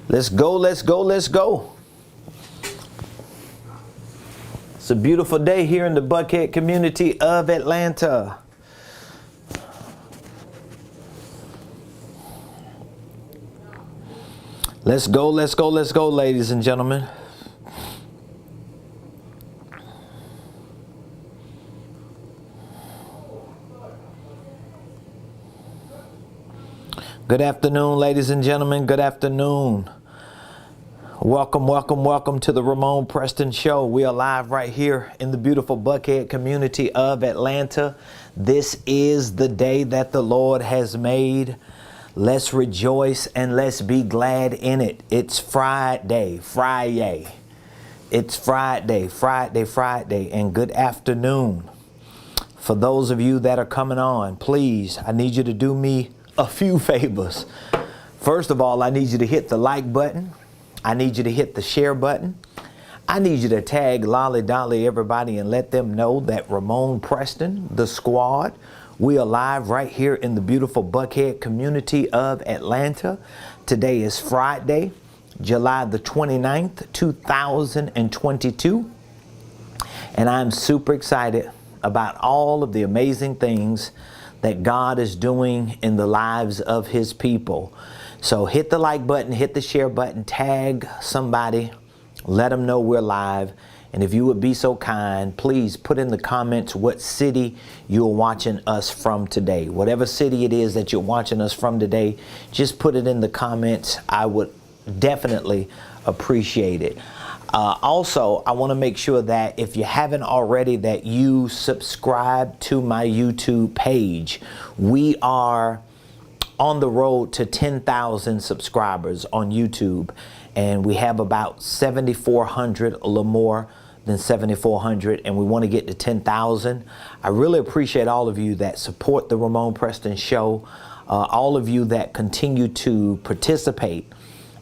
Let's go, let's go, let's go. It's a beautiful day here in the Buckhead community of Atlanta. Let's go, let's go, let's go, ladies and gentlemen. Good afternoon, ladies and gentlemen. Good afternoon. Welcome, welcome, welcome to the Ramonepreston Show. We are live right here in the beautiful Buckhead community of Atlanta. This is the day that the Lord has made. Let's rejoice and let's be glad in it. It's Friday. It's Friday, and good afternoon. For those of you that are coming on, please, I need you to do me a few favors. First of all, I need you to hit the like button. I need you to hit the share button. I need you to tag Lolly Dolly everybody and let them know that Ramonepreston, the squad, we are live right here in the beautiful Buckhead community of Atlanta. Today is Friday, July the 29th, 2022. And I'm super excited about all of the amazing things that God is doing in the lives of his people. So hit the like button, hit the share button, tag somebody, let them know we're live. And if you would be so kind, please put in the comments what city you're watching us from today. Whatever city it is that you're watching us from today, just put it in the comments. I would definitely appreciate it. Also, I want to make sure that if you haven't already, that you subscribe to my YouTube page. We are on the road to 10,000 subscribers on YouTube, and we have about 7,400, a little more than 7,400, and we want to get to 10,000. I really appreciate all of you that support the Ramonepreston Show, all of you that continue to participate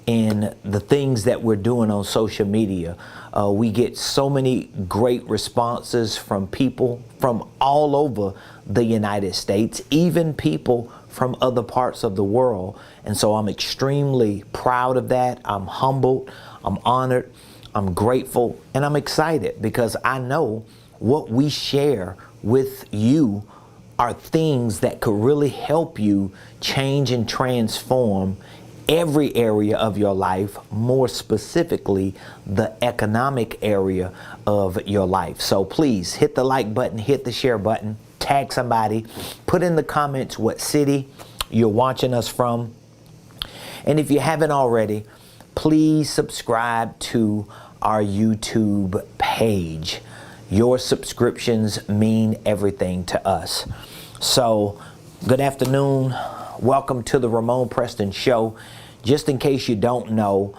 in the things that we're doing on social media. We get so many great responses from people from all over the United States, even people from other parts of the world. And so I'm extremely proud of that. I'm humbled, I'm honored, I'm grateful, and I'm excited because I know what we share with you are things that could really help you change and transform every area of your life, more specifically the economic area of your life. So please hit the like button, hit the share button, tag somebody, put in the comments what city you're watching us from. And if you haven't already, please subscribe to our YouTube page. Your subscriptions mean everything to us. So good afternoon. Welcome to the Ramonepreston Show. Just in case you don't know,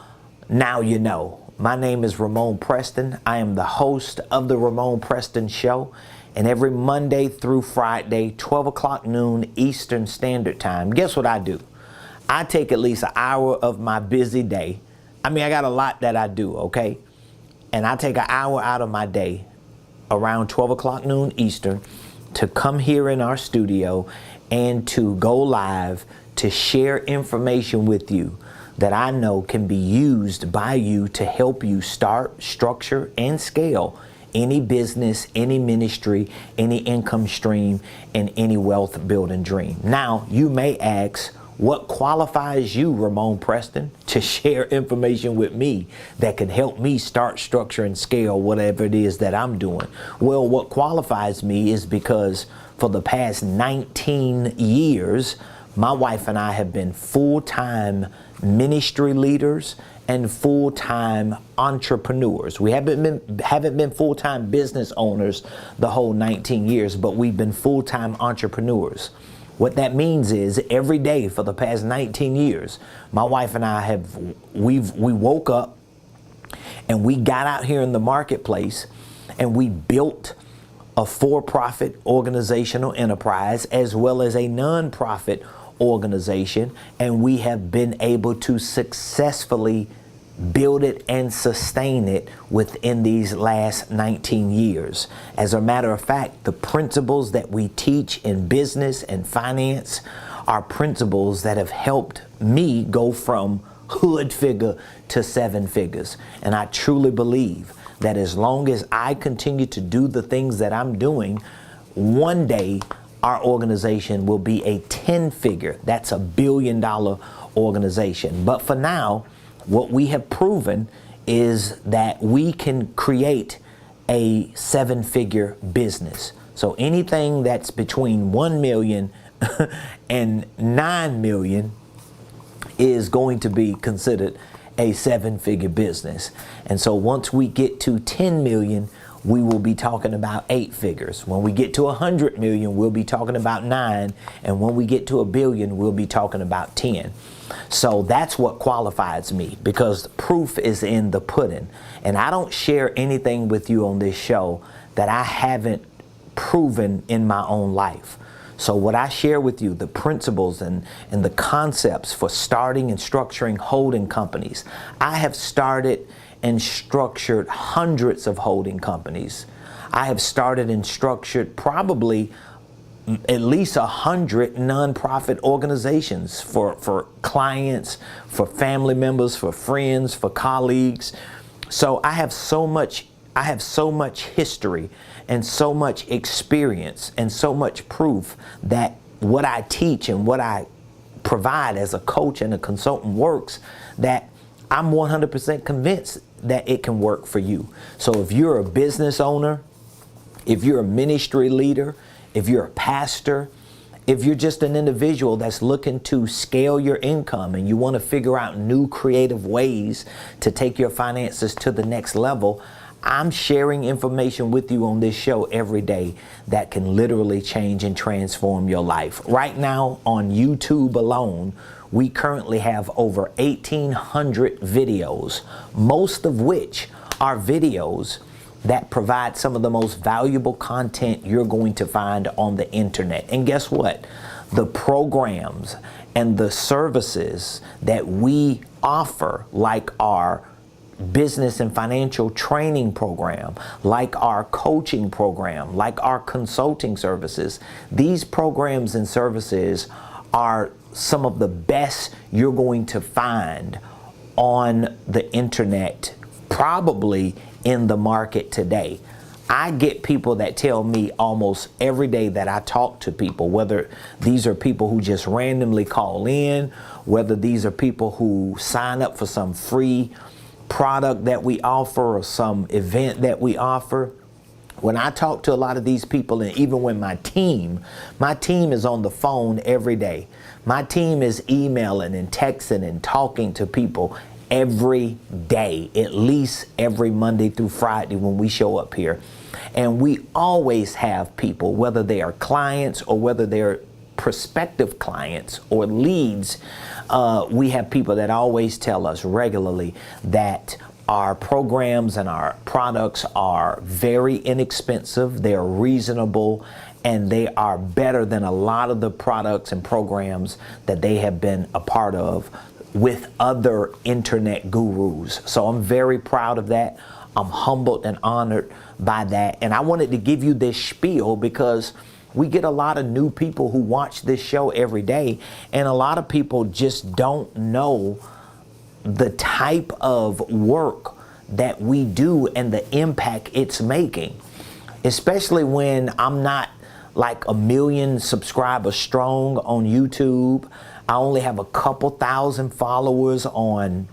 now you know. My name is Ramonepreston. I am the host of the Ramonepreston Show. And every Monday through Friday, 12 o'clock noon Eastern Standard Time, guess what I do? I take at least an hour of my busy day. I mean, I got a lot that I do, okay? And I take an hour out of my day around 12 o'clock noon Eastern to come here in our studio and to go live to share information with you that I know can be used by you to help you start, structure, and scale any business, any ministry, any income stream, and any wealth building dream. Now, you may ask, what qualifies you, Ramonepreston, to share information with me that can help me start, structure, and scale whatever it is that I'm doing? Well, what qualifies me is because for the past 19 years, my wife and I have been full-time ministry leaders and full-time entrepreneurs. We haven't been full-time business owners the whole 19 years, but we've been full-time entrepreneurs. What that means is every day for the past 19 years, my wife and I we woke up and we got out here in the marketplace and we built a for-profit organizational enterprise as well as a non-profit organization, and we have been able to successfully build it and sustain it within these last 19 years. As a matter of fact, the principles that we teach in business and finance are principles that have helped me go from hood figure to 7 figures. And I truly believe that as long as I continue to do the things that I'm doing, one day our organization will be a 10-figure. That's $1 billion organization. But for now, what we have proven is that we can create a 7-figure business. So anything that's between 1 million and 9 million is going to be considered a 7-figure business. And so once we get to 10 million, we will be talking about 8 figures. When we get to 100 million, we'll be talking about 9. And when we get to 1 billion, we'll be talking about 10. So that's what qualifies me, because proof is in the pudding. And I don't share anything with you on this show that I haven't proven in my own life. So what I share with you, the principles and the concepts for starting and structuring holding companies. I have started and structured hundreds of holding companies. I have started and structured probably at least 100 nonprofit organizations for clients, for family members, for friends, for colleagues. So I have so much history and so much experience and so much proof that what I teach and what I provide as a coach and a consultant works, that I'm 100% convinced that it can work for you. So if you're a business owner, if you're a ministry leader, if you're a pastor, if you're just an individual that's looking to scale your income and you want to figure out new creative ways to take your finances to the next level, I'm sharing information with you on this show every day that can literally change and transform your life. Right now on YouTube alone, we currently have over 1,800 videos, most of which are videos that provide some of the most valuable content you're going to find on the internet. And guess what? The programs and the services that we offer, like our business and financial training program, like our coaching program, like our consulting services, these programs and services are some of the best you're going to find on the internet, probably in the market today. I get people that tell me almost every day that I talk to people, whether these are people who just randomly call in, whether these are people who sign up for some free product that we offer or some event that we offer. When I talk to a lot of these people, and even when my team is on the phone every day. My team is emailing and texting and talking to people every day, at least every Monday through Friday when we show up here. And we always have people, whether they are clients or whether they're prospective clients or leads, we have people that always tell us regularly that our programs and our products are very inexpensive, they're reasonable, and they are better than a lot of the products and programs that they have been a part of with other internet gurus. So I'm very proud of that. I'm humbled and honored by that. And I wanted to give you this spiel because we get a lot of new people who watch this show every day, and a lot of people just don't know the type of work that we do and the impact it's making, especially when I'm not like 1 million subscribers strong on YouTube. I only have a couple thousand followers on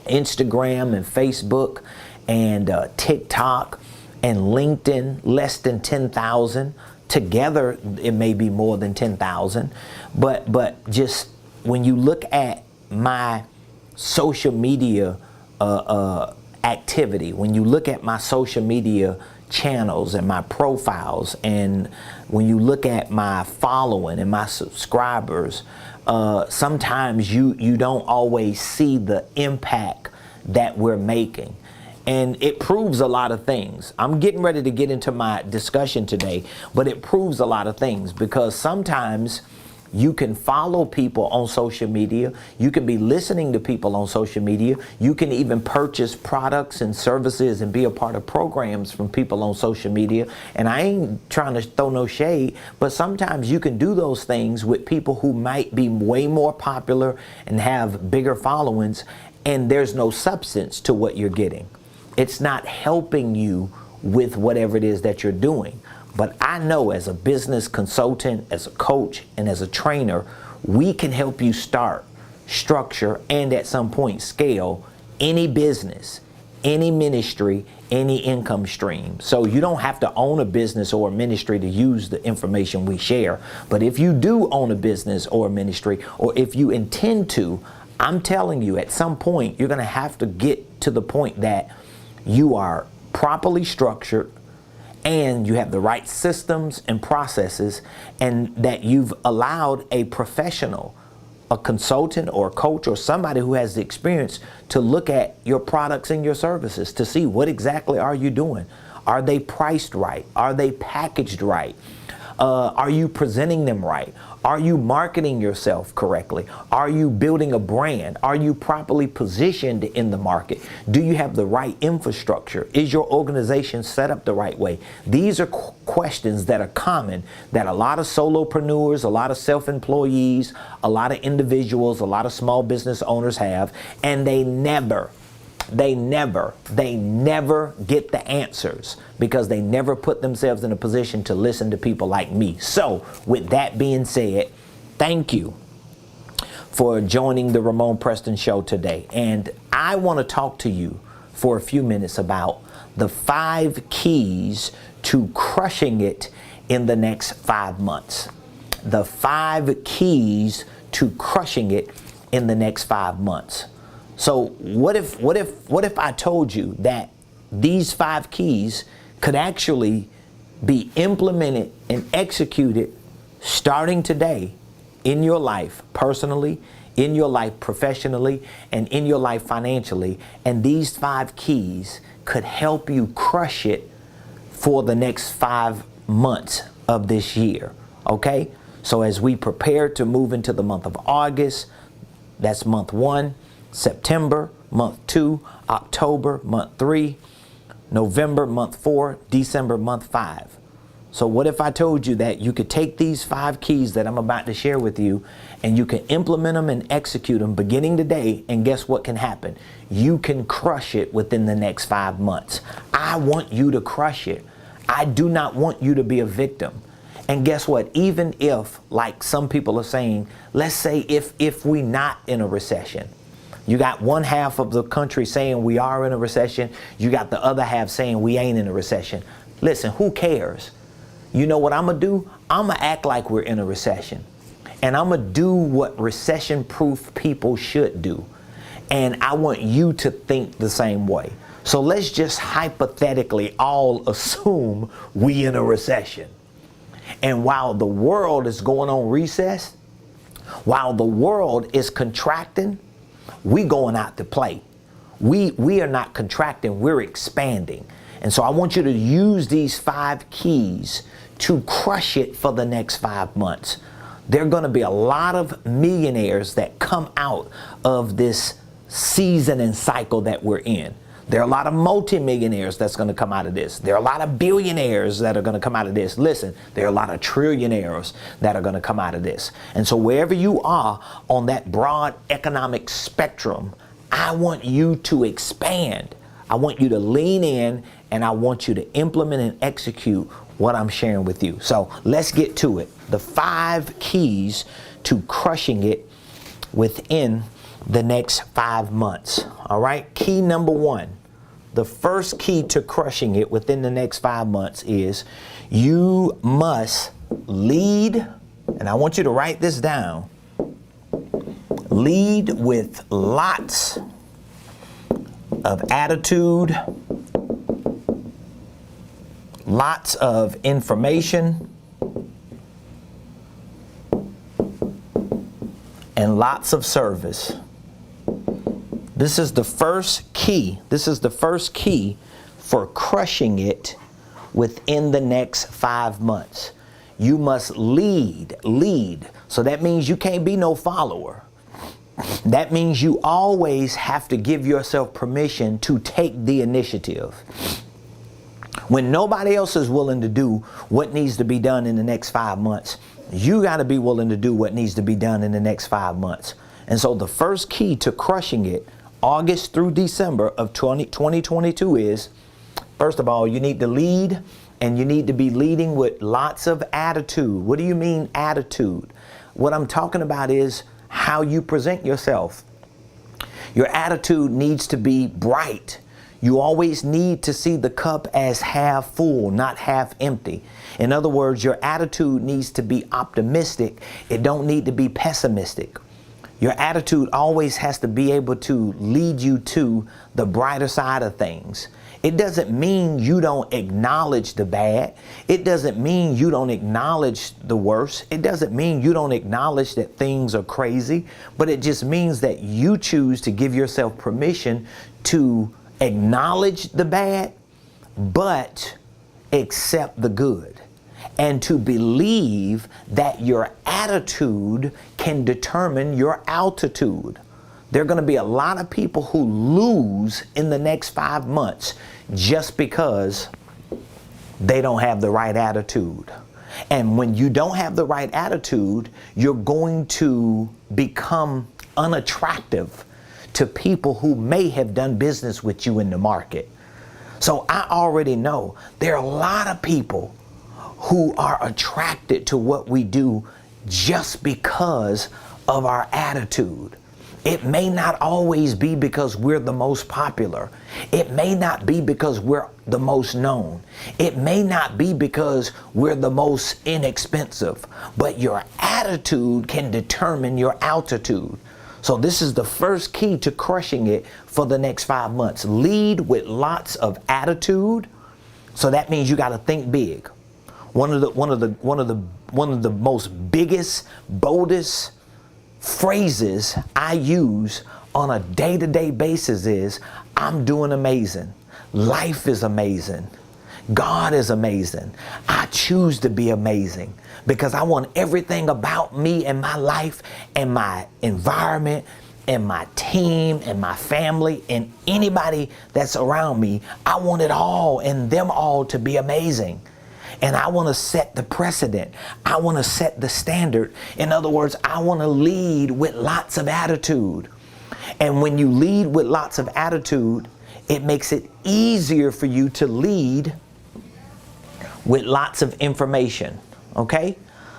Instagram and Facebook and TikTok and LinkedIn, less than 10,000. Together, it may be more than 10,000. But just when you look at my social media activity, when you look at my social media channels and my profiles, and when you look at my following and my subscribers, sometimes you don't always see the impact that we're making. And it proves a lot of things. I'm getting ready to get into my discussion today, but it proves a lot of things because sometimes You can follow people on social media. You can be listening to people on social media. You can even purchase products and services and be a part of programs from people on social media. And I ain't trying to throw no shade, but sometimes you can do those things with people who might be way more popular and have bigger followings, and there's no substance to what you're getting. It's not helping you with whatever it is that you're doing. But I know as a business consultant, as a coach, and as a trainer, we can help you start, structure, and at some point scale any business, any ministry, any income stream. So you don't have to own a business or a ministry to use the information we share. But if you do own a business or a ministry, or if you intend to, I'm telling you, at some point, you're going to have to get to the point that you are properly structured, and you have the right systems and processes, and that you've allowed a professional, a consultant or a coach or somebody who has the experience to look at your products and your services to see what exactly are you doing. Are they priced right? Are they packaged right? Are you presenting them right? Are you marketing yourself correctly? Are you building a brand? Are you properly positioned in the market? Do you have the right infrastructure? Is your organization set up the right way? These are questions that are common that a lot of solopreneurs, a lot of self-employees, a lot of individuals, a lot of small business owners have, and they never get the answers because they never put themselves in a position to listen to people like me. So with that being said, thank you for joining the Ramonepreston Show today. And I want to talk to you for a few minutes about the 5 keys to crushing it in the next 5 months. The 5 keys to crushing it in the next 5 months. So what if I told you that these 5 keys could actually be implemented and executed starting today in your life personally, in your life professionally, and in your life financially, and these 5 keys could help you crush it for the next 5 months of this year, okay? So as we prepare to move into the month of August, that's month 1, September, month 2, October, month 3, November, month 4, December, month 5. So what if I told you that you could take these 5 keys that I'm about to share with you, and you can implement them and execute them beginning today, and guess what can happen? You can crush it within the next 5 months. I want you to crush it. I do not want you to be a victim. And guess what? Even if, like some people are saying, let's say if we're not in a recession, you got one half of the country saying we are in a recession. You got the other half saying we ain't in a recession. Listen, who cares? You know what I'm going to do? I'm going to act like we're in a recession. And I'm going to do what recession-proof people should do. And I want you to think the same way. So let's just hypothetically all assume we in a recession. And while the world is going on recess, while the world is contracting, we going out to play. We are not contracting, we're expanding. And so I want you to use these 5 keys to crush it for the next 5 months. There are going to be a lot of millionaires that come out of this season and cycle that we're in. There are a lot of multimillionaires that's going to come out of this. There are a lot of billionaires that are going to come out of this. Listen, there are a lot of trillionaires that are going to come out of this. And so wherever you are on that broad economic spectrum, I want you to expand. I want you to lean in, and I want you to implement and execute what I'm sharing with you. So let's get to it. The 5 keys to crushing it within the next 5 months. All right. Key number 1. The first key to crushing it within the next 5 months is you must lead, and I want you to write this down, lead with lots of attitude, lots of information, and lots of service. This is the first key. This is the first key for crushing it within the next 5 months. You must lead. So that means you can't be no follower. That means you always have to give yourself permission to take the initiative. When nobody else is willing to do what needs to be done in the next 5 months, you got to be willing to do what needs to be done in the next 5 months. And so the first key to crushing it, August through December of 2022 is, first of all, you need to lead, and you need to be leading with lots of attitude. What do you mean attitude? What I'm talking about is how you present yourself. Your attitude needs to be bright. You always need to see the cup as half full, not half empty. In other words, your attitude needs to be optimistic. It don't need to be pessimistic. Your attitude always has to be able to lead you to the brighter side of things. It doesn't mean you don't acknowledge the bad. It doesn't mean you don't acknowledge the worst. It doesn't mean you don't acknowledge that things are crazy, but it just means that you choose to give yourself permission to acknowledge the bad, but accept the good. And to believe that your attitude can determine your altitude. There are going to be a lot of people who lose in the next 5 months just because they don't have the right attitude. And when you don't have the right attitude, you're going to become unattractive to people who may have done business with you in the market. So I already know there are a lot of people who are attracted to what we do just because of our attitude. It may not always be because we're the most popular. It may not be because we're the most known. It may not be because we're the most inexpensive, but your attitude can determine your altitude. So this is the first key to crushing it for the next 5 months. Lead with lots of attitude. So that means you got to think big. One of the most biggest, boldest phrases I use on a day-to-day basis is, I'm doing amazing. Life is amazing. God is amazing. I choose to be amazing because I want everything about me and my life and my environment and my team and my family and anybody that's around me. I want it all and them all to be amazing. And I want to set the precedent. I want to set the standard. In other words, I want to lead with lots of attitude. And when you lead with lots of attitude, it makes it easier for you to lead with lots of information. Okay?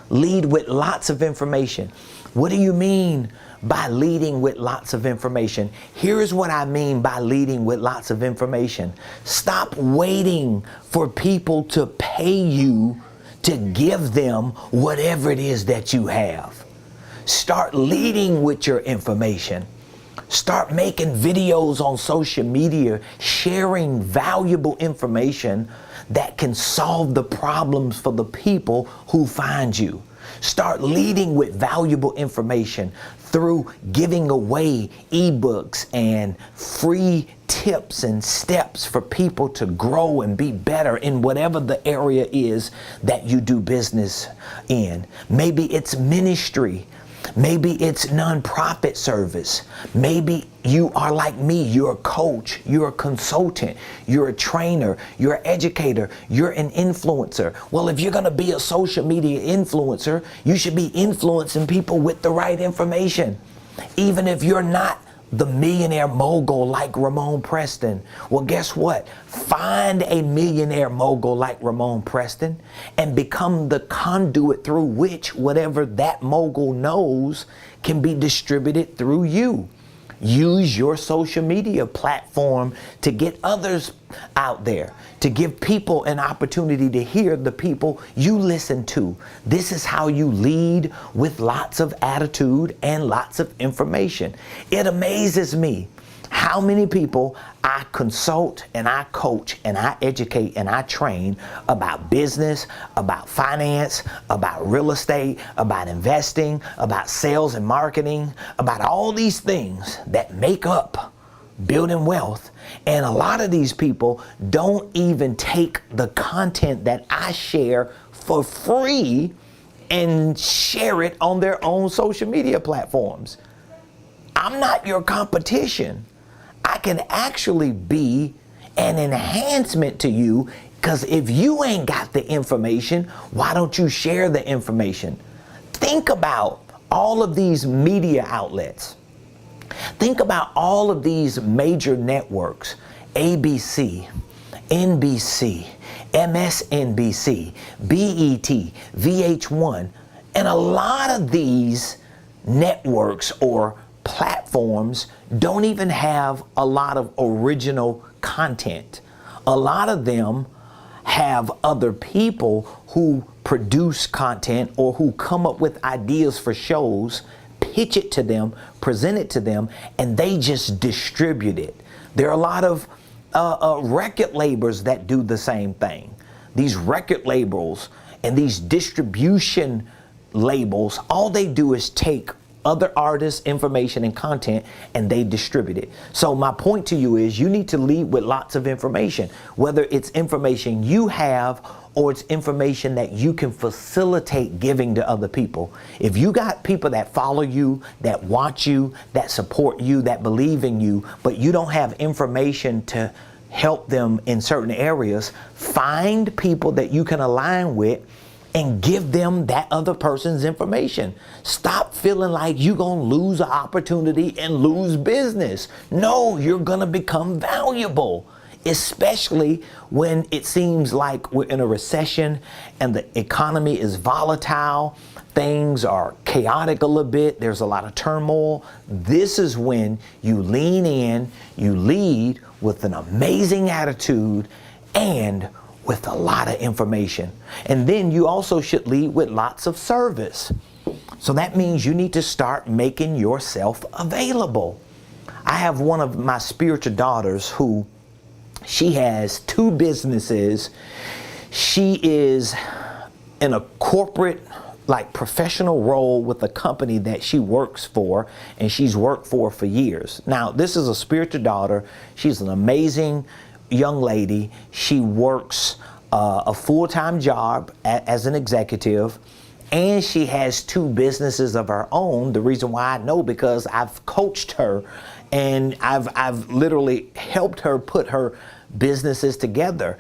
Lead with lots of information. What do you mean by leading with lots of information? Here's what I mean by leading with lots of information. Stop waiting for people to pay you to give them whatever it is that you have. Start leading with your information. Start making videos on social media, sharing valuable information that can solve the problems for the people who find you. Start leading with valuable information through giving away ebooks and free tips and steps for people to grow and be better in whatever the area is that you do business in. Maybe it's ministry. Maybe it's nonprofit service. Maybe you are like me. You're a coach. You're a consultant. You're a trainer. You're an educator. You're an influencer. Well, if you're going to be a social media influencer, you should be influencing people with the right information. Even if you're not the millionaire mogul like Ramonepreston. Well, guess what? Find a millionaire mogul like Ramonepreston and become the conduit through which whatever that mogul knows can be distributed through you. Use your social media platform to get others out there, to give people an opportunity to hear the people you listen to. This is how you lead with lots of attitude and lots of information. It amazes me how many people I consult and I coach and I educate and I train about business, about finance, about real estate, about investing, about sales and marketing, about all these things that make up building wealth. And a lot of these people don't even take the content that I share for free and share it on their own social media platforms. I'm not your competition. I can actually be an enhancement to you, because if you ain't got the information, why don't you share the information? Think about all of these media outlets. Think about all of these major networks: ABC, NBC, MSNBC, BET, VH1, and a lot of these networks or platforms don't even have a lot of original content. A lot of them have other people who produce content or who come up with ideas for shows, pitch it to them, present it to them, and they just distribute it. There are a lot of record labels that do the same thing. These record labels and these distribution labels, all they do is take other artists' information and content and they distribute it. So my point to you is, you need to lead with lots of information, whether it's information you have or it's information that you can facilitate giving to other people. If you got people that follow you, that watch you, that support you, that believe in you, but you don't have information to help them in certain areas, find people that you can align with and give them that other person's information. Stop feeling like you're gonna lose an opportunity and lose business. No, you're gonna become valuable, especially when it seems like we're in a recession and the economy is volatile. Things are chaotic a little bit. There's a lot of turmoil. This is when you lean in, you lead with an amazing attitude and with a lot of information. And then you also should lead with lots of service. So that means you need to start making yourself available. I have one of my spiritual daughters who, she has 2 businesses. She is in a corporate, like, professional role with a company that she works for, and she's worked for years. Now, this is a spiritual daughter. She's an amazing young lady. She works a full-time job as an executive, and she has 2 businesses of her own. The reason why I know, because I've coached her and I've literally helped her put her businesses together.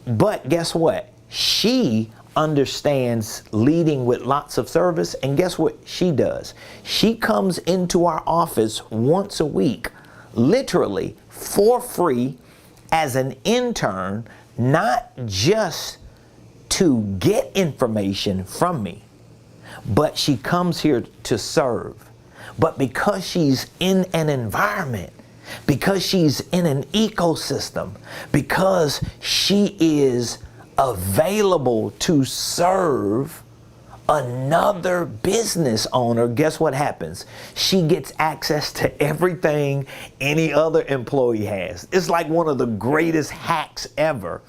But guess what? She understands leading with lots of service, and guess what she does? She comes into our office once a week, literally for free, as an intern, not just to get information from me, but she comes here to serve. But because she's in an environment, because she's in an ecosystem, because she is available to serve another business owner, guess what happens? She gets access to everything any other employee has. It's like one of the greatest hacks ever.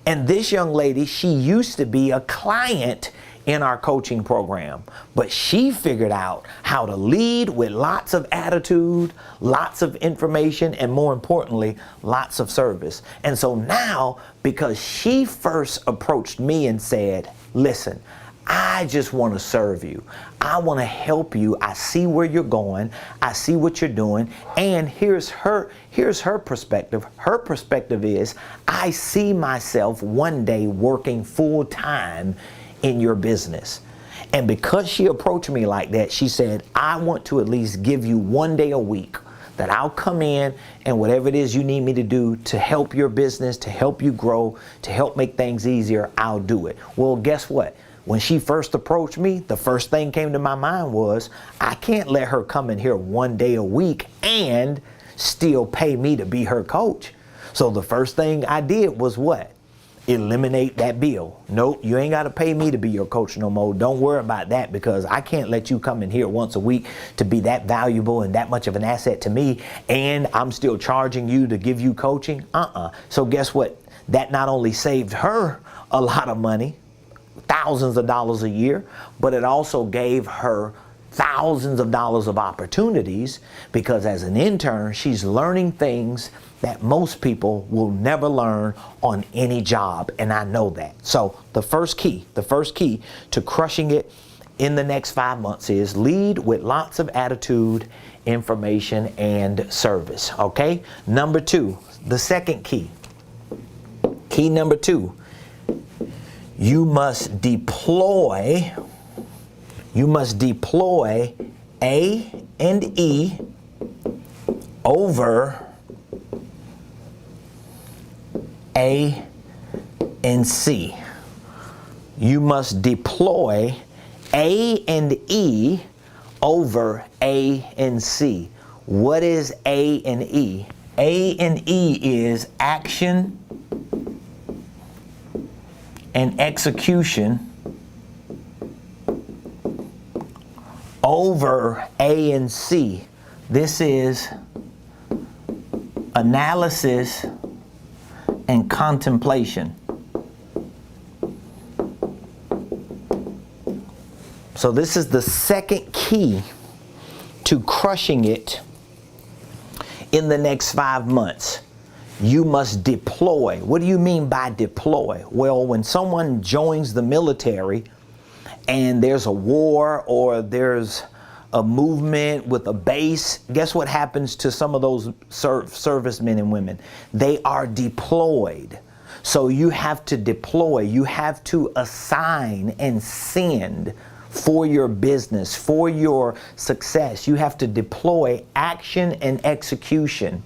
And this young lady, she used to be a client in our coaching program, but she figured out how to lead with lots of attitude, lots of information, and more importantly, lots of service. And so now, because she first approached me and said, listen, I just want to serve you. I want to help you. I see where you're going. I see what you're doing. And here's her perspective. Her perspective is, I see myself one day working full time in your business. And because she approached me like that, she said, I want to at least give you one day a week that I'll come in, and whatever it is you need me to do to help your business, to help you grow, to help make things easier, I'll do it. Well, guess what? When she first approached me, the first thing came to my mind was, I can't let her come in here one day a week and still pay me to be her coach. So the first thing I did was what? Eliminate that bill. Nope, you ain't got to pay me to be your coach no more. Don't worry about that, because I can't let you come in here once a week to be that valuable and that much of an asset to me, and I'm still charging you to give you coaching. So guess what? That not only saved her a lot of money, thousands of dollars a year, but it also gave her thousands of dollars of opportunities, because as an intern, she's learning things that most people will never learn on any job, and I know that. So the first key to crushing it in the next 5 months is lead with lots of attitude, information, and service, okay? Number two, the second key. Key number two, you must deploy A and E over A and C. You must deploy A and E over A and C. What is A and E? A and E is action and execution over A and C. This is analysis and contemplation. So this is the second key to crushing it in the next 5 months. You must deploy. What do you mean by deploy? Well, when someone joins the military and there's a war or there's a movement with a base, guess what happens to some of those servicemen and women? They are deployed. So you have to deploy. You have to assign and send for your business, for your success. You have to deploy action and execution.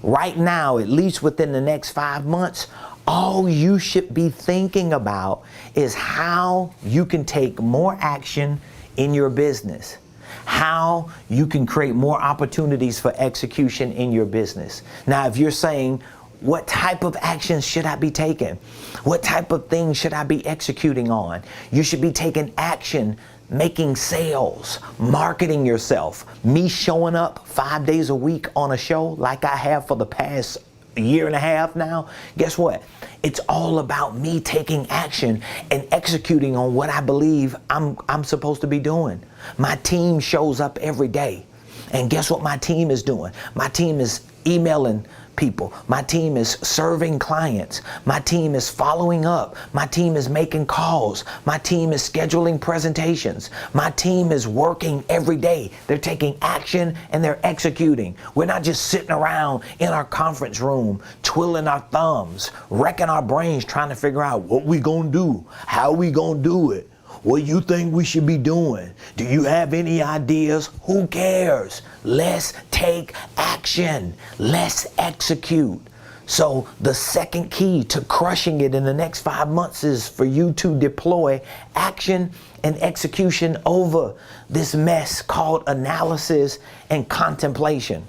Right now, at least within the next 5 months, all you should be thinking about is how you can take more action in your business, how you can create more opportunities for execution in your business. Now, if you're saying, what type of actions should I be taking? What type of things should I be executing on? You should be taking action, making sales, marketing yourself. Me showing up 5 days a week on a show like I have for the past year and a half now. Guess what? It's all about me taking action and executing on what I believe I'm supposed to be doing. My team shows up every day. And guess what my team is doing? My team is emailing people. My team is serving clients. My team is following up. My team is making calls. My team is scheduling presentations. My team is working every day. They're taking action and they're executing. We're not just sitting around in our conference room, twiddling our thumbs, wrecking our brains trying to figure out what we gonna do, how we gonna do it. What you think we should be doing? Do you have any ideas? Who cares? Let's take action. Let's execute. So the second key to crushing it in the next 5 months is for you to deploy action and execution over this mess called analysis and contemplation.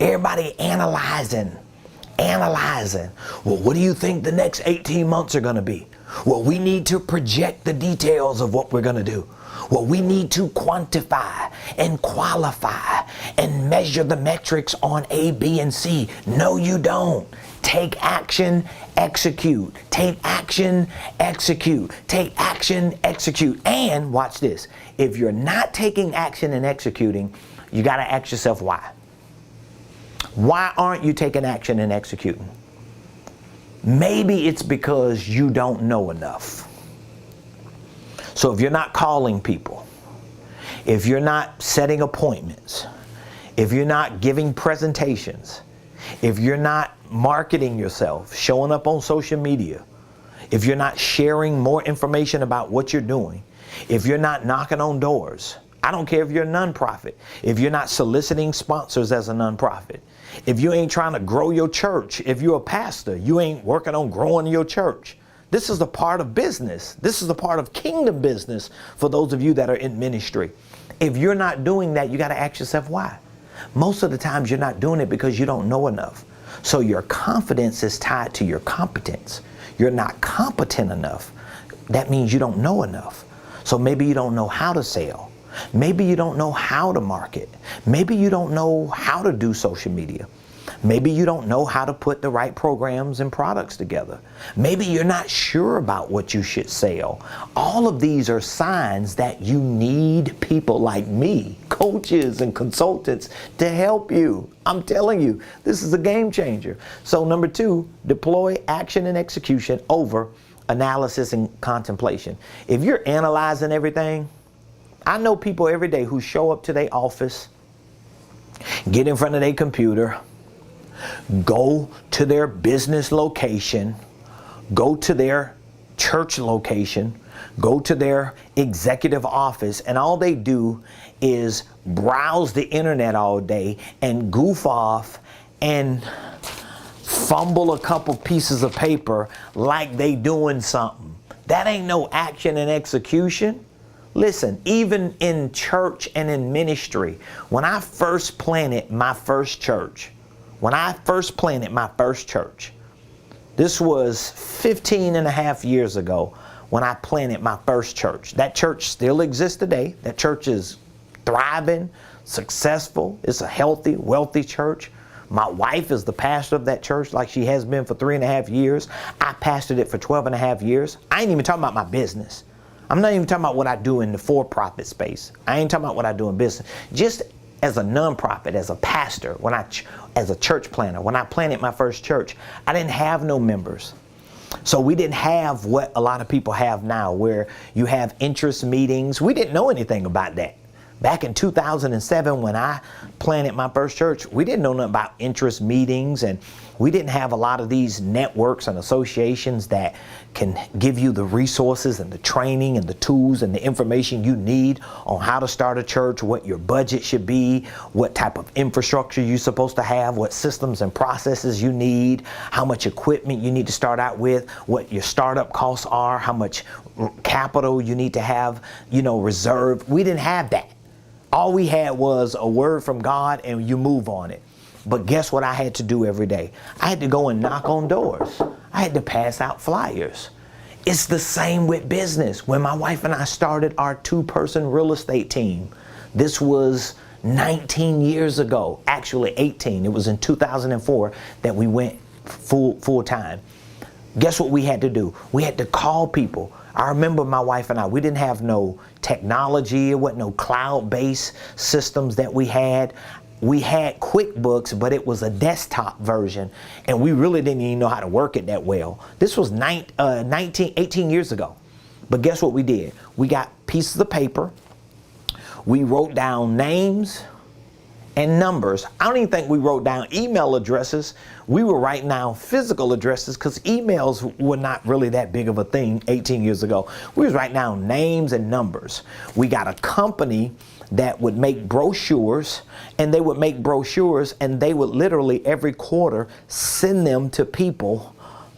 Everybody analyzing. Well, what do you think the next 18 months are going to be? Well, we need to project the details of what we're going to do. Well, we need to quantify and qualify and measure the metrics on A, B, and C. No, you don't. Take action, execute. Take action, execute. Take action, execute. And watch this. If you're not taking action and executing, you got to ask yourself why. Why aren't you taking action and executing? Maybe it's because you don't know enough. So if you're not calling people, if you're not setting appointments, if you're not giving presentations, if you're not marketing yourself, showing up on social media, if you're not sharing more information about what you're doing, if you're not knocking on doors, I don't care if you're a nonprofit, if you're not soliciting sponsors as a nonprofit, if you ain't trying to grow your church, if you're a pastor, you ain't working on growing your church. This is the part of business. This is the part of kingdom business for those of you that are in ministry. If you're not doing that, you got to ask yourself why. Most of the times you're not doing it because you don't know enough. So your confidence is tied to your competence. You're not competent enough. That means you don't know enough. So maybe you don't know how to sell. Maybe you don't know how to market. Maybe you don't know how to do social media. Maybe you don't know how to put the right programs and products together. Maybe you're not sure about what you should sell. All of these are signs that you need people like me, coaches and consultants, to help you. I'm telling you, this is a game changer. So number 2, deploy action and execution over analysis and contemplation. If you're analyzing everything, I know people every day who show up to their office, get in front of their computer, go to their business location, go to their church location, go to their executive office, and all they do is browse the internet all day and goof off and fumble a couple pieces of paper like they doing something. That ain't no action and execution. Listen, even in church and in ministry, when I first planted my first church, this was 15 and a half years ago when I planted my first church. That church still exists today. That church is thriving, successful. It's a healthy, wealthy church. My wife is the pastor of that church like she has been for 3.5 years. I pastored it for 12.5 years. I ain't even talking about my business. I'm not even talking about what I do in the for-profit space. I ain't talking about what I do in business. Just as a nonprofit, as a pastor, as a church planner, when I planted my first church, I didn't have no members. So we didn't have what a lot of people have now, where you have interest meetings. We didn't know anything about that. Back in 2007, when I planted my first church, we didn't know nothing about interest meetings, and we didn't have a lot of these networks and associations that can give you the resources and the training and the tools and the information you need on how to start a church, what your budget should be, what type of infrastructure you're supposed to have, what systems and processes you need, how much equipment you need to start out with, what your startup costs are, how much capital you need to have, reserved. We didn't have that. All we had was a word from God, and you move on it. But guess what I had to do every day? I had to go and knock on doors. I had to pass out flyers. It's the same with business. When my wife and I started our 2-person real estate team, this was 19 years ago, actually 18. It was in 2004 that we went full time. Guess what we had to do? We had to call people. I remember my wife and I, we didn't have no technology. It wasn't no cloud-based systems that we had. We had QuickBooks, but it was a desktop version, and we really didn't even know how to work it that well. This was 18 years ago. But guess what we did? We got pieces of paper. We wrote down names and numbers. I don't even think we wrote down email addresses. We were writing down physical addresses because emails were not really that big of a thing 18 years ago. We was writing down names and numbers. We got a company that would make brochures, and they would make brochures, and they would literally every quarter send them to people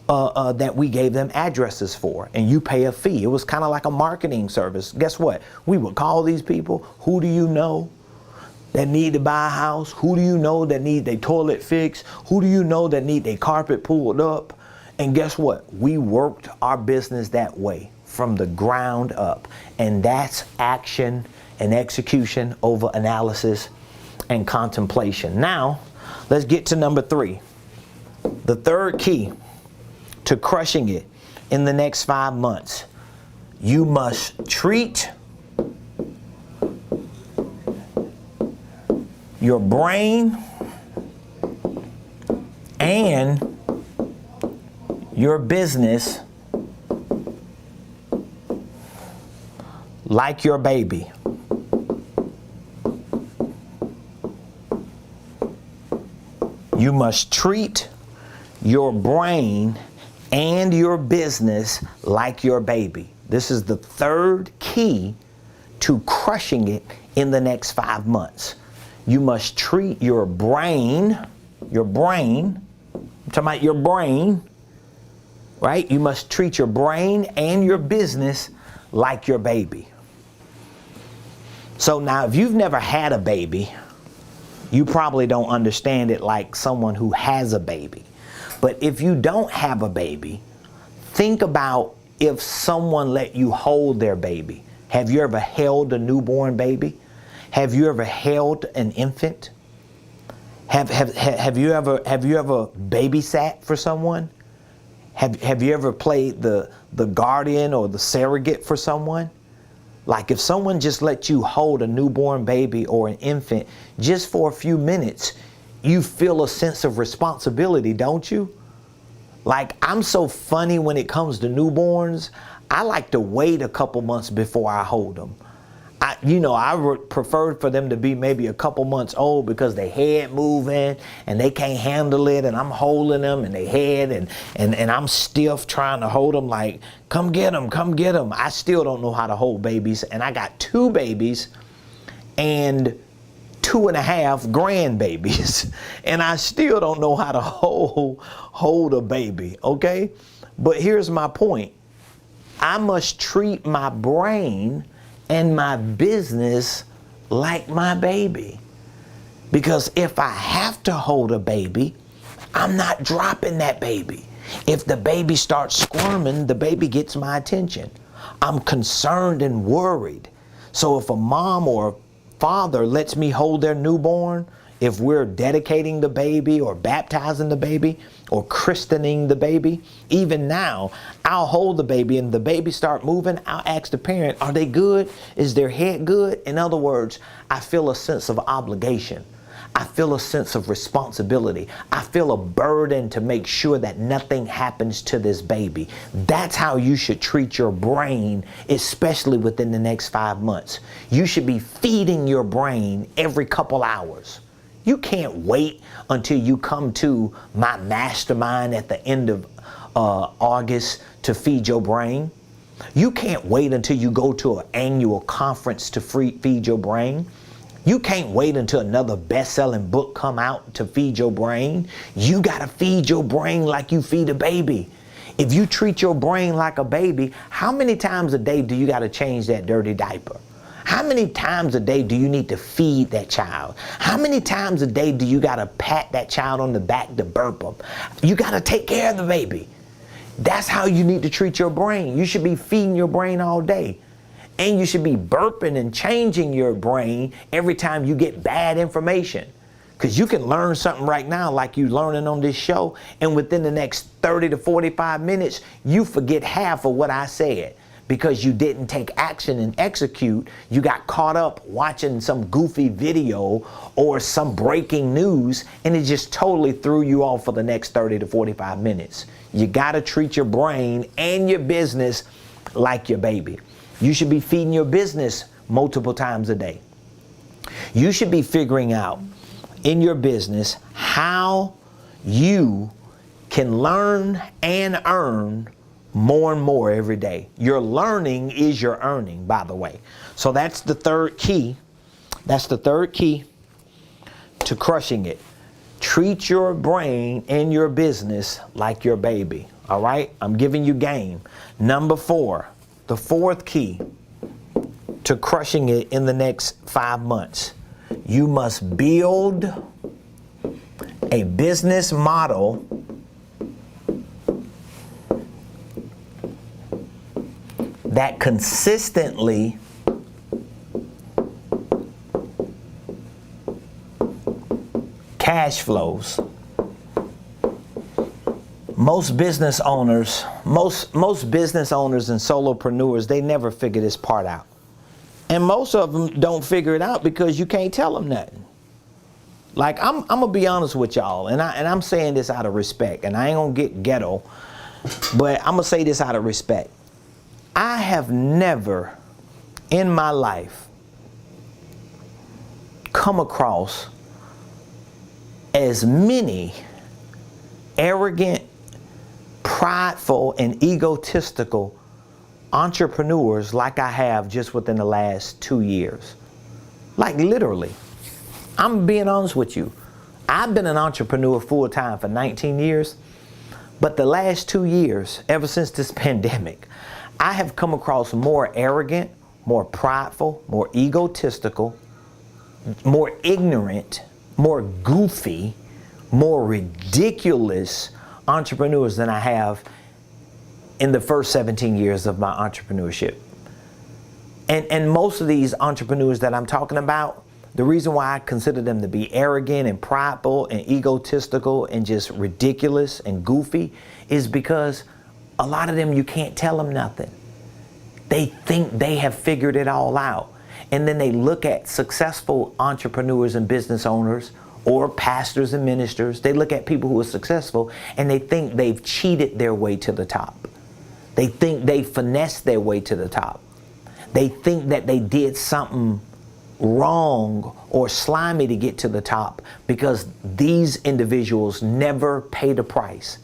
that we gave them addresses for, and you pay a fee. It was kind of like a marketing service. Guess what? We would call these people. Who do you know that need to buy a house? Who do you know that need their toilet fixed? Who do you know that need their carpet pulled up? And guess what? We worked our business that way from the ground up. And that's action and execution over analysis and contemplation. Now, let's get to number 3. The third key to crushing it in the next 5 months. You must treat your brain and your business like your baby. You must treat your brain and your business like your baby. This is the third key to crushing it in the next 5 months. You must treat your brain, I'm talking about your brain, right? You must treat your brain and your business like your baby. So now, if you've never had a baby, you probably don't understand it like someone who has a baby. But if you don't have a baby, think about if someone let you hold their baby. Have you ever held a newborn baby? Have you ever held an infant? Have you ever babysat for someone? Have you ever played the guardian or the surrogate for someone? Like if someone just let you hold a newborn baby or an infant just for a few minutes, you feel a sense of responsibility, don't you? Like, I'm so funny when it comes to newborns. I like to wait a couple months before I hold them. I would prefer for them to be maybe a couple months old because their head moving and they can't handle it, and I'm holding them and their head and I'm stiff trying to hold them like, come get them, come get them. I still don't know how to hold babies, and I got 2 babies and 2.5 grandbabies, and I still don't know how to hold a baby, okay? But here's my point. I must treat my brain and my business like my baby. Because if I have to hold a baby, I'm not dropping that baby. If the baby starts squirming, the baby gets my attention. I'm concerned and worried. So if a mom or a father lets me hold their newborn, if we're dedicating the baby or baptizing the baby or christening the baby, even now, I'll hold the baby and the baby start moving. I'll ask the parent, are they good? Is their head good? In other words, I feel a sense of obligation. I feel a sense of responsibility. I feel a burden to make sure that nothing happens to this baby. That's how you should treat your brain, especially within the next 5 months. You should be feeding your brain every couple hours. You can't wait until you come to my mastermind at the end of August to feed your brain. You can't wait until you go to an annual conference to feed your brain. You can't wait until another best-selling book come out to feed your brain. You got to feed your brain like you feed a baby. If you treat your brain like a baby, how many times a day do you got to change that dirty diaper? How many times a day do you need to feed that child? How many times a day do you got to pat that child on the back to burp them? You got to take care of the baby. That's how you need to treat your brain. You should be feeding your brain all day. And you should be burping and changing your brain every time you get bad information. Because you can learn something right now like you're learning on this show, and within the next 30 to 45 minutes, you forget half of what I said. Because you didn't take action and execute, you got caught up watching some goofy video or some breaking news, and it just totally threw you off for the next 30 to 45 minutes. You got to treat your brain and your business like your baby. You should be feeding your business multiple times a day. You should be figuring out in your business how you can learn and earn more and more every day. Your learning is your earning, by the way. So that's the third key. That's the third key to crushing it. Treat your brain and your business like your baby. All right? I'm giving you game. Number 4, the 4th key to crushing it in the next 5 months. You must build a business model that consistently cash flows. Most business owners and solopreneurs, they never figure this part out. And most of them don't figure it out because you can't tell them nothing. Like, I'm gonna be honest with y'all, and I'm saying this out of respect, and I ain't gonna get ghetto, but I'm gonna say this out of respect. I have never in my life come across as many arrogant, prideful, and egotistical entrepreneurs like I have just within the last 2 years. Like, literally. I'm being honest with you. I've been an entrepreneur full time for 19 years, but the last 2 years, ever since this pandemic, I have come across more arrogant, more prideful, more egotistical, more ignorant, more goofy, more ridiculous entrepreneurs than I have in the first 17 years of my entrepreneurship. And most of these entrepreneurs that I'm talking about, The reason why I consider them to be arrogant and prideful and egotistical and just ridiculous and goofy is because a lot of them, you can't tell them nothing. They think they have figured it all out. And then they look at successful entrepreneurs and business owners or pastors and ministers. They look at people who are successful and they think they've cheated their way to the top. They think they finessed their way to the top. They think that they did something wrong or slimy to get to the top because these individuals never paid a price.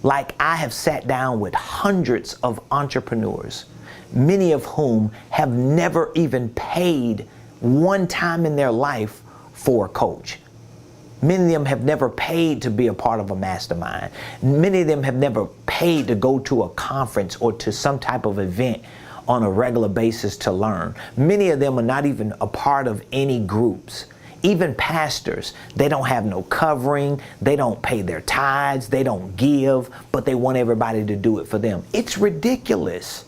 Like, I have sat down with hundreds of entrepreneurs, many of whom have never even paid one time in their life for a coach. Many of them have never paid to be a part of a mastermind. Many of them have never paid to go to a conference or to some type of event on a regular basis to learn. Many of them are not even a part of any groups. Even pastors, they don't have no covering, they don't pay their tithes, they don't give, but they want everybody to do it for them. It's ridiculous.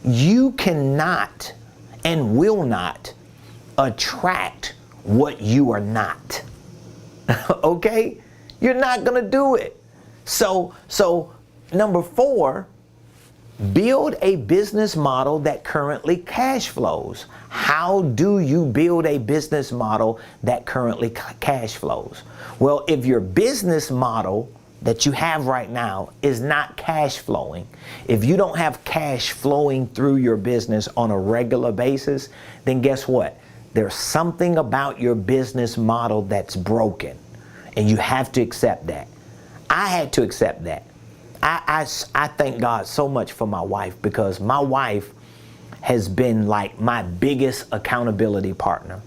You cannot and will not attract what you are not. Okay? You're not going to do it. So number 4, build a business model that currently cash flows. How do you build a business model that currently cash flows? Well, if your business model that you have right now is not cash flowing, if you don't have cash flowing through your business on a regular basis, then guess what? There's something about your business model that's broken, and you have to accept that. I had to accept that. I thank God so much for my wife, because my wife has been like my biggest accountability partner.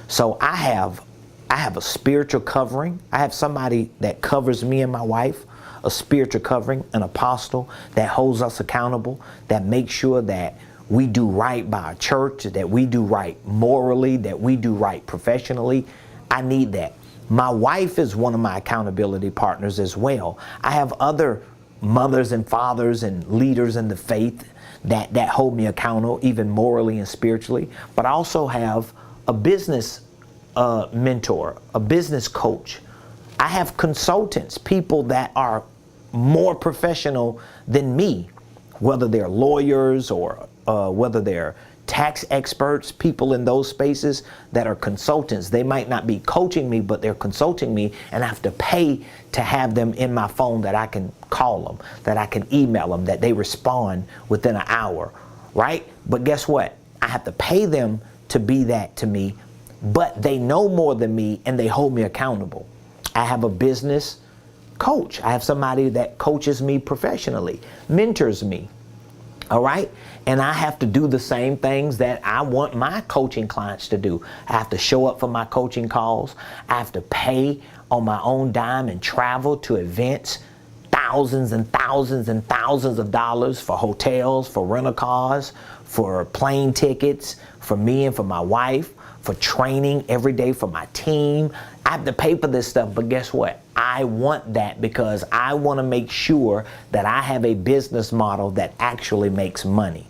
So I have a spiritual covering. I have somebody that covers me and my wife, a spiritual covering, an apostle that holds us accountable, that makes sure that we do right by our church, that we do right morally, that we do right professionally. I need that. My wife is one of my accountability partners as well. I have other mothers and fathers and leaders in the faith that hold me accountable, even morally and spiritually. But I also have a business mentor, a business coach. I have consultants, people that are more professional than me, whether they're lawyers or whether they're tax experts, people in those spaces that are consultants. They might not be coaching me, but they're consulting me, and I have to pay to have them in my phone, that I can call them, that I can email them, that they respond within an hour, right? But guess what? I have to pay them to be that to me, but they know more than me and they hold me accountable. I have a business coach. I have somebody that coaches me professionally, mentors me. All right? And I have to do the same things that I want my coaching clients to do. I have to show up for my coaching calls. I have to pay on my own dime and travel to events, thousands and thousands and thousands of dollars for hotels, for rental cars, for plane tickets, for me and for my wife, for training every day for my team. I have to pay for this stuff, but guess what? I want that because I want to make sure that I have a business model that actually makes money.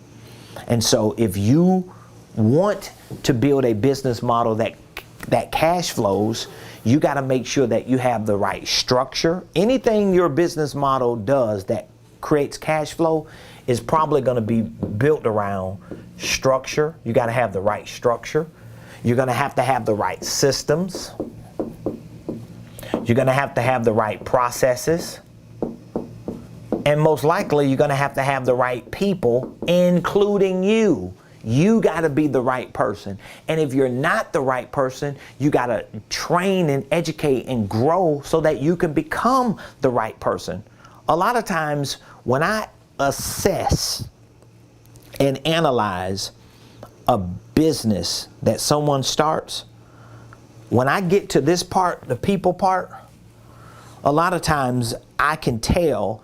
And so if you want to build a business model that cash flows, you got to make sure that you have the right structure. Anything your business model does that creates cash flow is probably going to be built around structure. You got to have the right structure. You're going to have the right systems. You're going to have the right processes. And most likely, you're going to have the right people, including you. You got to be the right person. And if you're not the right person, you got to train and educate and grow so that you can become the right person. A lot of times, when I assess and analyze a business that someone starts, when I get to this part, the people part, a lot of times I can tell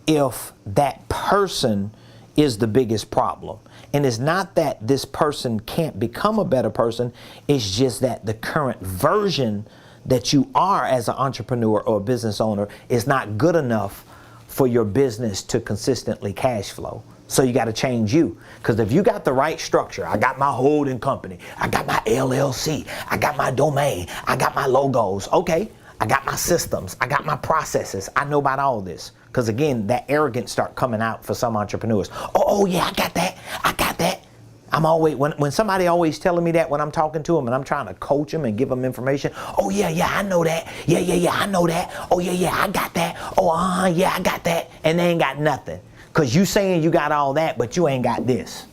if that person is the biggest problem. And it's not that this person can't become a better person, it's just that the current version that you are as an entrepreneur or a business owner is not good enough for your business to consistently cash flow. So you got to change you. Because if you got the right structure, I got my holding company, I got my LLC, I got my domain, I got my logos. Okay, I got my systems, I got my processes. I know about all this. Because again, that arrogance start coming out for some entrepreneurs. Oh yeah, I got that. I got that. I'm always, when somebody always telling me that when I'm talking to them and I'm trying to coach them and give them information. Oh yeah, I know that. Yeah, I know that. Oh yeah, I got that. Oh yeah, I got that. And they ain't got nothing. Because you saying you got all that, but you ain't got this.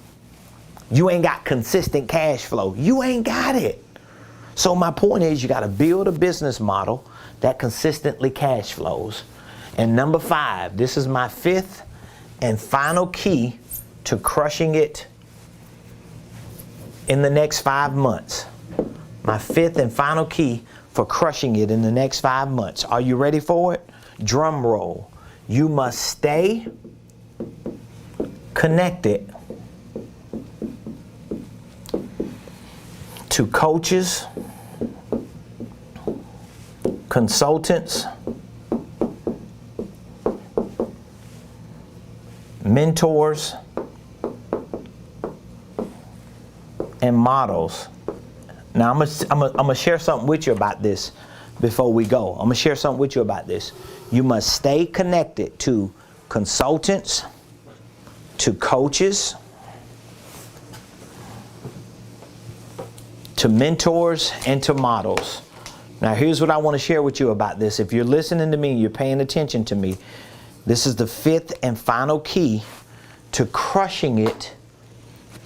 You ain't got consistent cash flow. You ain't got it. So my point is, you got to build a business model that consistently cash flows. And number 5, this is my 5th and final key to crushing it in the next 5 months. My 5th and final key for crushing it in the next 5 months. Are you ready for it? Drum roll. You must stay connected to coaches, consultants, mentors, and models. Now I'm gonna share something with you about this before we go. I'm gonna share something with you about this. You must stay connected to consultants, to coaches, to mentors, and to models. Now here's what I want to share with you about this. If you're listening to me, you're paying attention to me, this is the 5th and final key to crushing it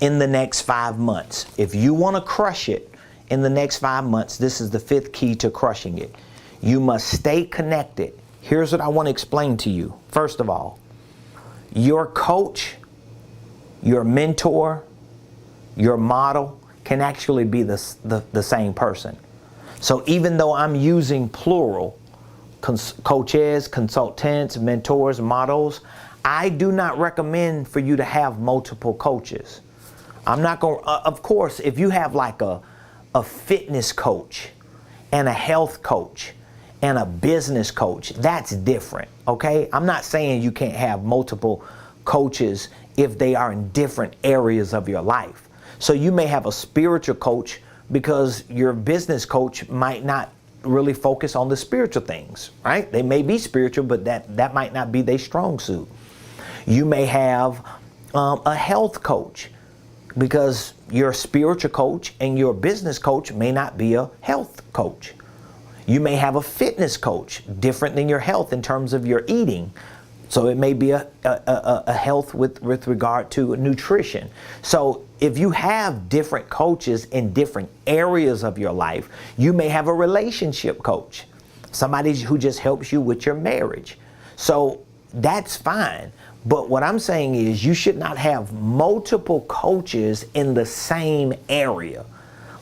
in the next 5 months. If you want to crush it in the next 5 months, this is the 5th key to crushing it. You must stay connected. Here's what I want to explain to you. First of all, your coach, your mentor, your model can actually be the same person. So even though I'm using plural, coaches, consultants, mentors, models, I do not recommend for you to have multiple coaches. I'm not going to, of course, if you have like a fitness coach and a health coach and a business coach, that's different, okay? I'm not saying you can't have multiple coaches if they are in different areas of your life. So you may have a spiritual coach because your business coach might not really focus on the spiritual things, right? They may be spiritual, but that might not be their strong suit. You may have a health coach because your spiritual coach and your business coach may not be a health coach. You may have a fitness coach, different than your health in terms of your eating. So it may be a health with regard to nutrition. So if you have different coaches in different areas of your life, you may have a relationship coach, somebody who just helps you with your marriage. So that's fine. But what I'm saying is you should not have multiple coaches in the same area.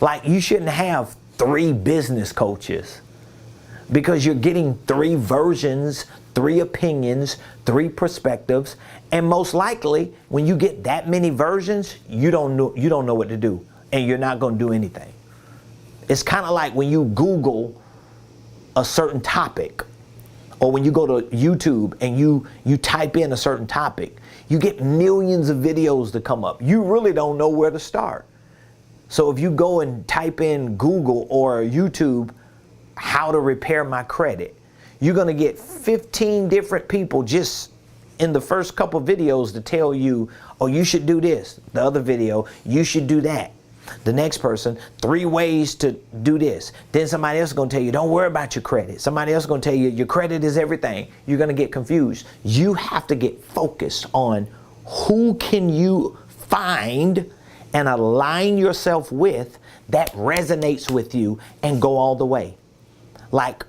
Like you shouldn't have 3 business coaches because you're getting 3 versions, 3 opinions, 3 perspectives, and most likely when you get that many versions, you don't know what to do, and you're not going to do anything. It's kind of like when you Google a certain topic, or when you go to YouTube and you type in a certain topic, you get millions of videos that come up. You really don't know where to start. So if you go and type in Google or YouTube, how to repair my credit, you're going to get 15 different people just in the first couple videos to tell you, oh, you should do this. The other video, you should do that. The next person, 3 ways to do this. Then somebody else is going to tell you, don't worry about your credit. Somebody else is going to tell you, your credit is everything. You're going to get confused. You have to get focused on who can you find and align yourself with that resonates with you and go all the way. Like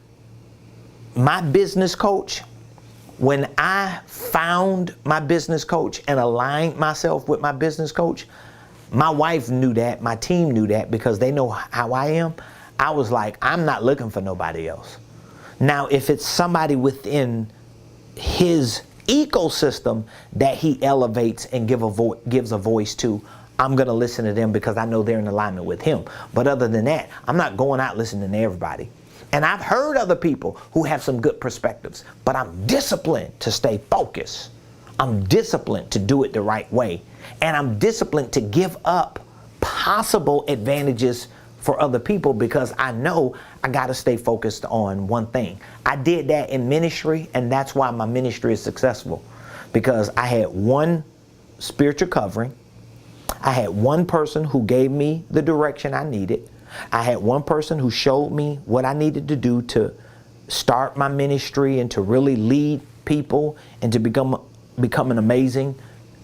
my business coach, when I found my business coach and aligned myself with my business coach, my wife knew that, my team knew that because they know how I am. I was like, I'm not looking for nobody else. Now, if it's somebody within his ecosystem that he elevates and gives a voice to, I'm going to listen to them because I know they're in alignment with him. But other than that, I'm not going out listening to everybody. And I've heard other people who have some good perspectives, but I'm disciplined to stay focused I'm disciplined to do it the right way. And I'm disciplined to give up possible advantages for other people because I know I got to stay focused on one thing. I did that in ministry, and that's why my ministry is successful, because I had one spiritual covering. I had one person who gave me the direction I needed. I had one person who showed me what I needed to do to start my ministry and to really lead people and to become an amazing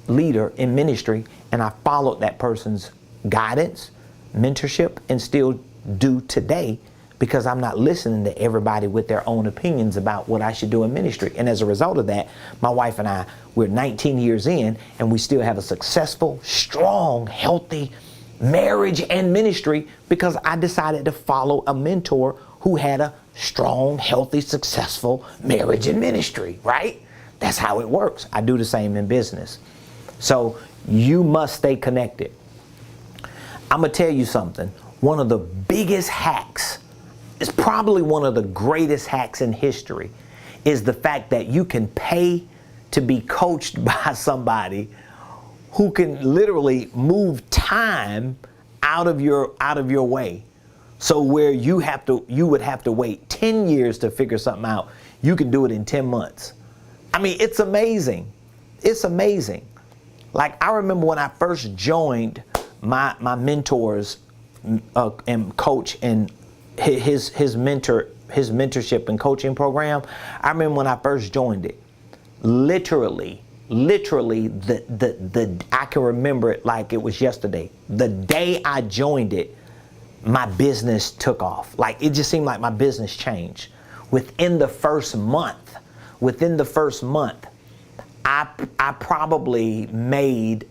leader in ministry. And I followed that person's guidance, mentorship, and still do today, because I'm not listening to everybody with their own opinions about what I should do in ministry. And as a result of that, my wife and I, we're 19 years in, and we still have a successful, strong, healthy marriage and ministry because I decided to follow a mentor who had a strong, healthy, successful marriage and ministry, right? That's how it works. I do the same in business. So you must stay connected. I'm going to tell you something. One of the biggest hacks, is probably one of the greatest hacks in history, is the fact that you can pay to be coached by somebody who can literally move time out of your way. So where you would have to wait 10 years to figure something out, you can do it in 10 months. I mean, it's amazing. It's amazing. Like, I remember when I first joined my mentors and coach and his mentorship and coaching program. I remember when I first joined it, literally I can remember it like it was yesterday. The day I joined it, my business took off. Like, it just seemed like my business changed. Within the first month, I probably made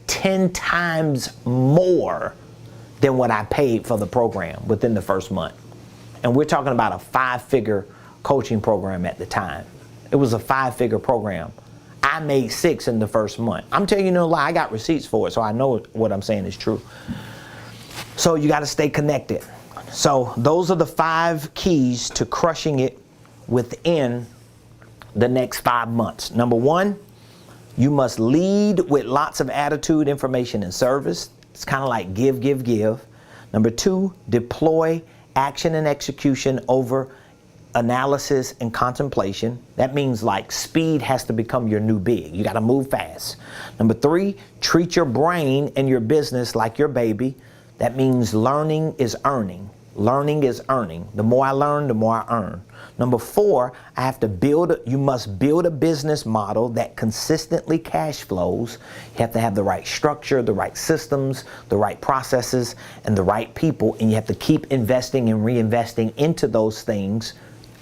10 times more than what I paid for the program within the first month. And we're talking about a 5-figure coaching program at the time. It was a 5-figure program. I made 6 in the first month. I'm telling you no lie, I got receipts for it, so I know what I'm saying is true. So you got to stay connected. So those are the 5 keys to crushing it within the next 5 months. Number 1, you must lead with lots of attitude, information, and service. It's kind of like give. Number 2, deploy action and execution over analysis and contemplation. That means like speed has to become your new big. You got to move fast. Number 3, treat your brain and your business like your baby. That means learning is earning. Learning is earning. The more I learn, the more I earn. Number 4, you must build a business model that consistently cash flows. You have to have the right structure, the right systems, the right processes, and the right people. And you have to keep investing and reinvesting into those things,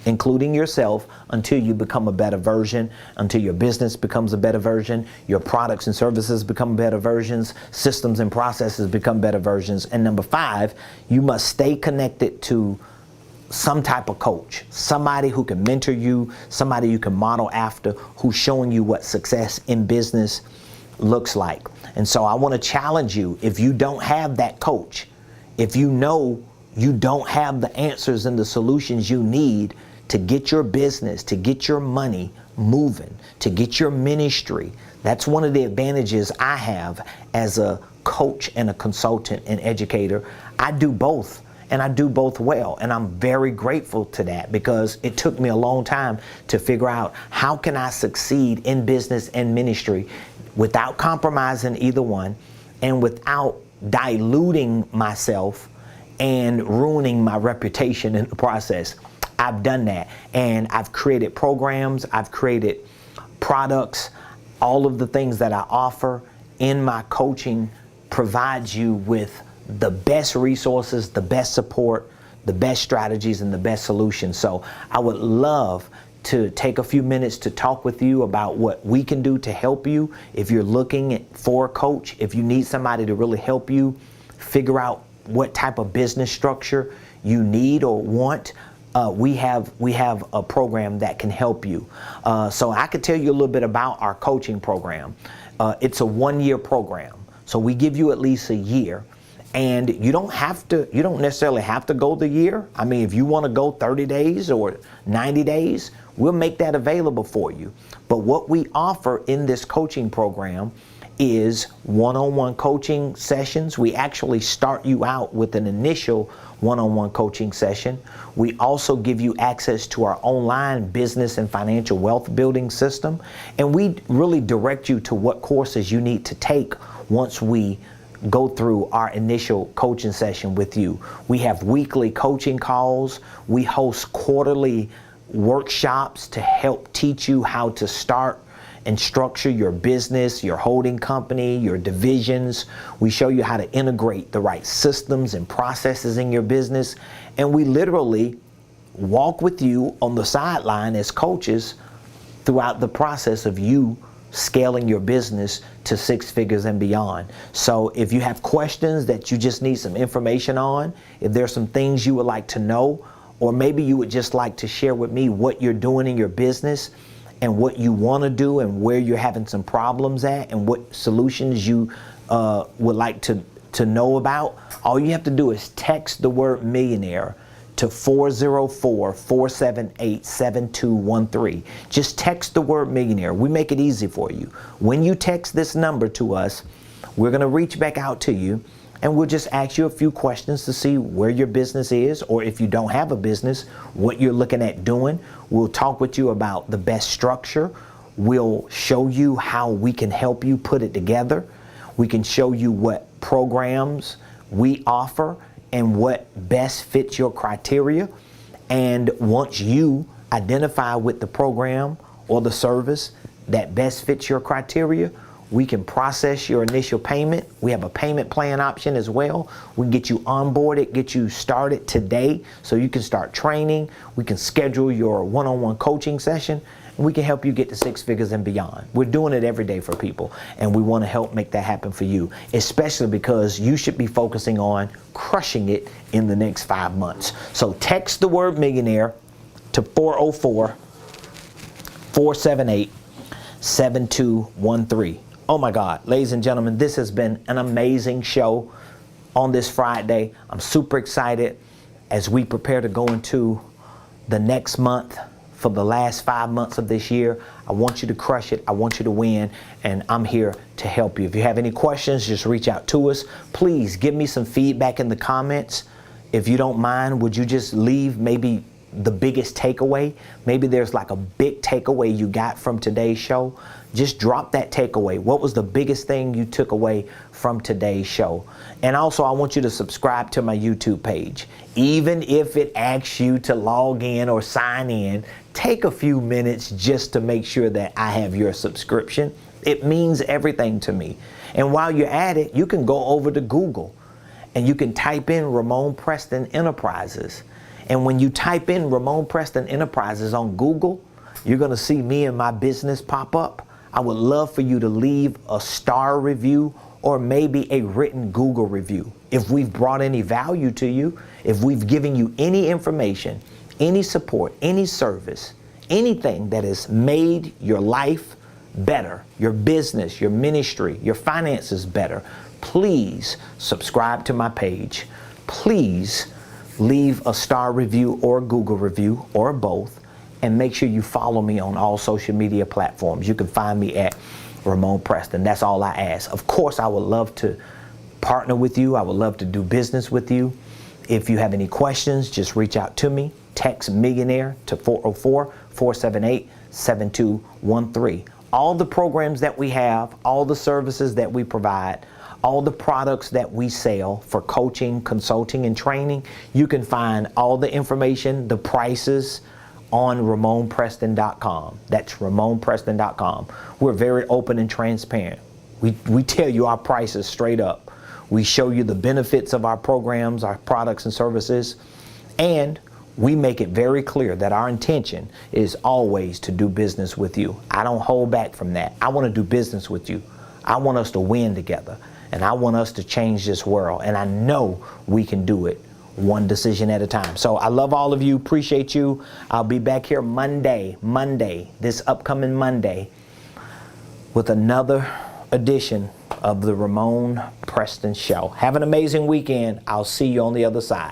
including yourself, until you become a better version, until your business becomes a better version, your products and services become better versions, systems and processes become better versions. And number 5, you must stay connected to some type of coach, somebody who can mentor you, somebody you can model after, who's showing you what success in business looks like. And so I want to challenge you, if you don't have that coach, if you know you don't have the answers and the solutions you need to get your business, to get your money moving, to get your ministry. That's one of the advantages I have as a coach and a consultant and educator. I do both, and I do both well. And I'm very grateful to that, because it took me a long time to figure out how can I succeed in business and ministry without compromising either one and without diluting myself and ruining my reputation in the process. I've done that, and I've created programs, I've created products. All of the things that I offer in my coaching provides you with the best resources, the best support, the best strategies, and the best solutions. So I would love to take a few minutes to talk with you about what we can do to help you. If you're looking for a coach, if you need somebody to really help you figure out what type of business structure you need or want, we have a program that can help you. So I could tell you a little bit about our coaching program. It's a 1-year program. So we give you at least a year, and you don't necessarily have to go the year. I mean, if you want to go 30 days or 90 days, we'll make that available for you. But what we offer in this coaching program is one-on-one coaching sessions. We actually start you out with an initial one-on-one coaching session. We also give you access to our online business and financial wealth building system. And we really direct you to what courses you need to take once we go through our initial coaching session with you. We have weekly coaching calls. We host quarterly workshops to help teach you how to start and structure your business, your holding company, your divisions. We show you how to integrate the right systems and processes in your business. And we literally walk with you on the sideline as coaches throughout the process of you scaling your business to 6 figures and beyond. So if you have questions that you just need some information on, if there's some things you would like to know, or maybe you would just like to share with me what you're doing in your business and what you want to do and where you're having some problems at and what solutions you would like to know about, all you have to do is text the word millionaire to 404-478-7213. Just text the word millionaire. We make it easy for you. When you text this number to us, we're going to reach back out to you and we'll just ask you a few questions to see where your business is, or if you don't have a business, what you're looking at doing. We'll talk with you about the best structure. We'll show you how we can help you put it together. We can show you what programs we offer and what best fits your criteria. And once you identify with the program or the service that best fits your criteria, we can process your initial payment. We have a payment plan option as well. We can get you onboarded, get you started today so you can start training. We can schedule your one-on-one coaching session, and we can help you get to 6 figures and beyond. We're doing it every day for people, and we want to help make that happen for you, especially because you should be focusing on crushing it in the next 5 months. So text the word millionaire to 404-478-7213. Oh my God, ladies and gentlemen, this has been an amazing show on this Friday. I'm super excited as we prepare to go into the next month for the last 5 months of this year. I want you to crush it. I want you to win, and I'm here to help you. If you have any questions, just reach out to us. Please give me some feedback in the comments. If you don't mind, would you just leave maybe the biggest takeaway? Maybe there's like a big takeaway you got from today's show. Just drop that takeaway. What was the biggest thing you took away from today's show? And also, I want you to subscribe to my YouTube page. Even if it asks you to log in or sign in, take a few minutes just to make sure that I have your subscription. It means everything to me. And while you're at it, you can go over to Google and you can type in Ramonepreston Enterprises. And when you type in Ramonepreston Enterprises on Google, you're going to see me and my business pop up. I would love for you to leave a star review or maybe a written Google review. If we've brought any value to you, if we've given you any information, any support, any service, anything that has made your life better, your business, your ministry, your finances better, please subscribe to my page. Please leave a star review or a Google review or both. And make sure you follow me on all social media platforms. You can find me at Ramonepreston. That's all I ask. Of course, I would love to partner with you. I would love to do business with you. If you have any questions, just reach out to me. Text millionaire to 404-478-7213. All the programs that we have, all the services that we provide, all the products that we sell for coaching, consulting, and training, you can find all the information, the prices, on Ramonepreston.com. That's Ramonepreston.com. We're very open and transparent. We tell you our prices straight up. We show you the benefits of our programs, our products and services, and we make it very clear that our intention is always to do business with you. I don't hold back from that. I want to do business with you. I want us to win together, and I want us to change this world, and I know we can do it one decision at a time. So I love all of you. Appreciate you. I'll be back here Monday, this upcoming Monday, with another edition of the Ramonepreston Show. Have an amazing weekend. I'll see you on the other side.